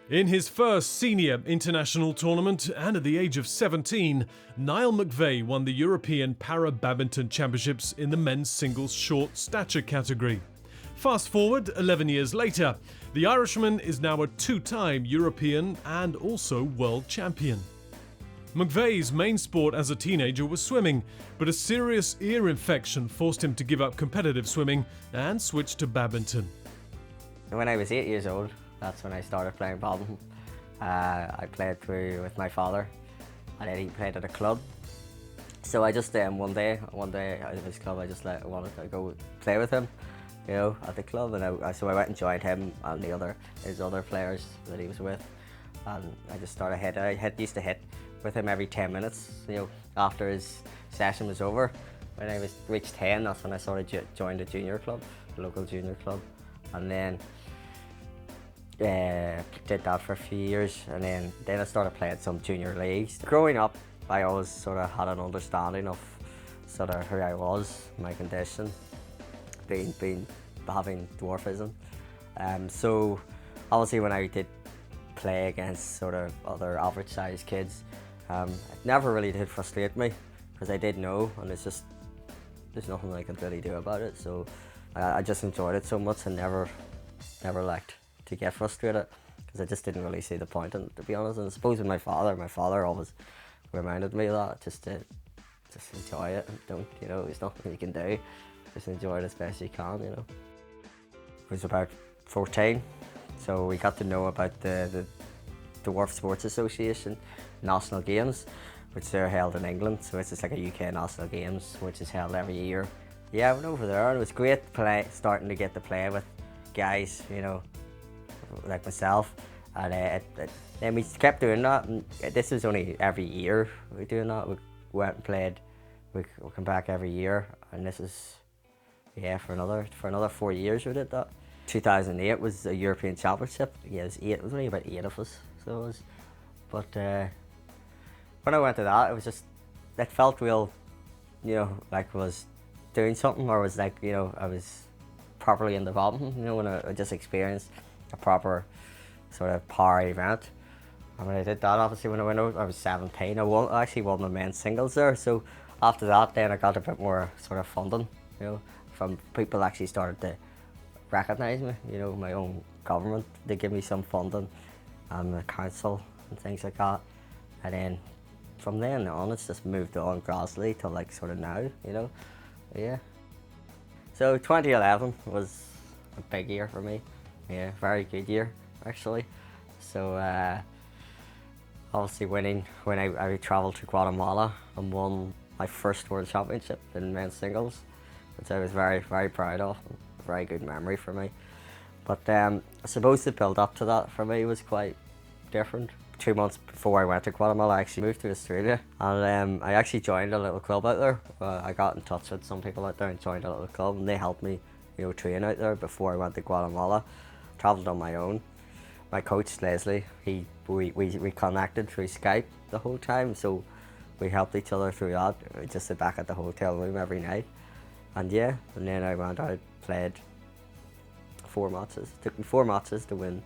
In his first senior international tournament and at the age of 17, Niall McVeigh won the European Para-Badminton Championships in the men's singles short stature category. Fast forward 11 years later, the Irishman is now a two-time European and also world champion. McVeigh's main sport as a teenager was swimming, but a serious ear infection forced him to give up competitive swimming and switch to badminton. When I was 8 years old, that's when I started playing badminton. I played through with my father, and then he played at a club. So I just one day out of his club, I just wanted to go play with him, you know, at the club, and so I went and joined him and his other players that he was with, and I just started hitting. I used to hit with him every 10 minutes, you know, after his session was over. When I reached 10, that's when I started joined a junior club, a local junior club, and then did that for a few years, and then I started playing some junior leagues. Growing up, I always sort of had an understanding of sort of who I was, my condition, having dwarfism. So obviously when I did play against sort of other average sized kids, it never really did frustrate me, because I did know, and it's just, there's nothing I can really do about it. So I just enjoyed it so much and never liked to get frustrated, because I just didn't really see the point in it, to be honest. And I suppose with my father always reminded me of that, just to enjoy it, and don't, you know, there's nothing you can do, just enjoy it as best you can, you know. I was about 14, so we got to know about the Dwarf Sports Association National Games, which they're held in England, so it's just like a UK National Games, which is held every year. Yeah, I went over there, and it was great starting to get to play with guys, you know, like myself, and then we kept doing that, and this was only every year we were doing that. We went and played, we come back every year, and this is, yeah, for another 4 years we did that. 2008 was a European Championship. Yeah, it was only about 8 of us, so it was, but when I went to that, it was just, it felt real, you know, like I was doing something, or was like, you know, I was properly in the badminton, you know, when I just experienced a proper sort of power event. And when I did that, obviously when I went out, I was 17. I actually won the men's singles there. So after that, then I got a bit more sort of funding, you know, from people actually started to recognise me, you know, my own government. They give me some funding, and the council and things like that. And then from then on, it's just moved on gradually till like sort of now, you know, yeah. So 2011 was a big year for me. Yeah, very good year actually. So obviously winning, when I travelled to Guatemala and won my first World Championship in men's singles, which I was very, very proud of. A very good memory for me. But I suppose the build up to that for me was quite different. 2 months before I went to Guatemala, I actually moved to Australia, and I actually joined a little club out there. I got in touch with some people out there and joined a little club, and they helped me, you know, train out there before I went to Guatemala. Travelled on my own. My coach Leslie, we connected through Skype the whole time, so we helped each other through that. We just sit back at the hotel room every night, and yeah, and then I went out, played 4 matches. It took me 4 matches to win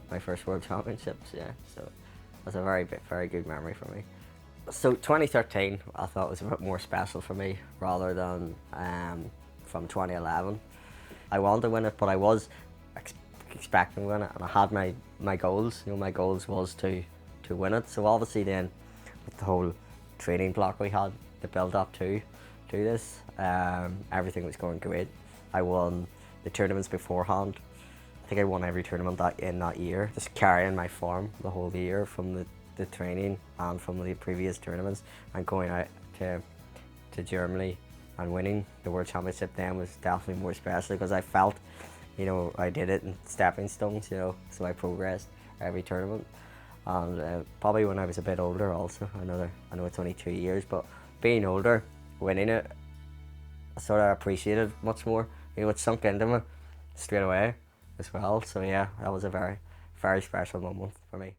my first World Championships. Yeah, so it was a very good memory for me. So 2013, I thought was a bit more special for me rather than from 2011. I wanted to win it, but I was expecting to win it, and I had my goals. You know, my goals was to win it. So obviously then, with the whole training block we had to build up to this, everything was going great. I won the tournaments beforehand. I think I won every tournament in that year, just carrying my form the whole year from the training and from the previous tournaments, and going out to Germany and winning the World Championship then was definitely more special, because I felt, you know, I did it in stepping stones, you know, so I progressed every tournament. And probably when I was a bit older also, I know it's only 2 years, but being older, winning it, I sort of appreciated it much more. You know, it sunk into me straight away as well. So yeah, that was a very, very special moment for me.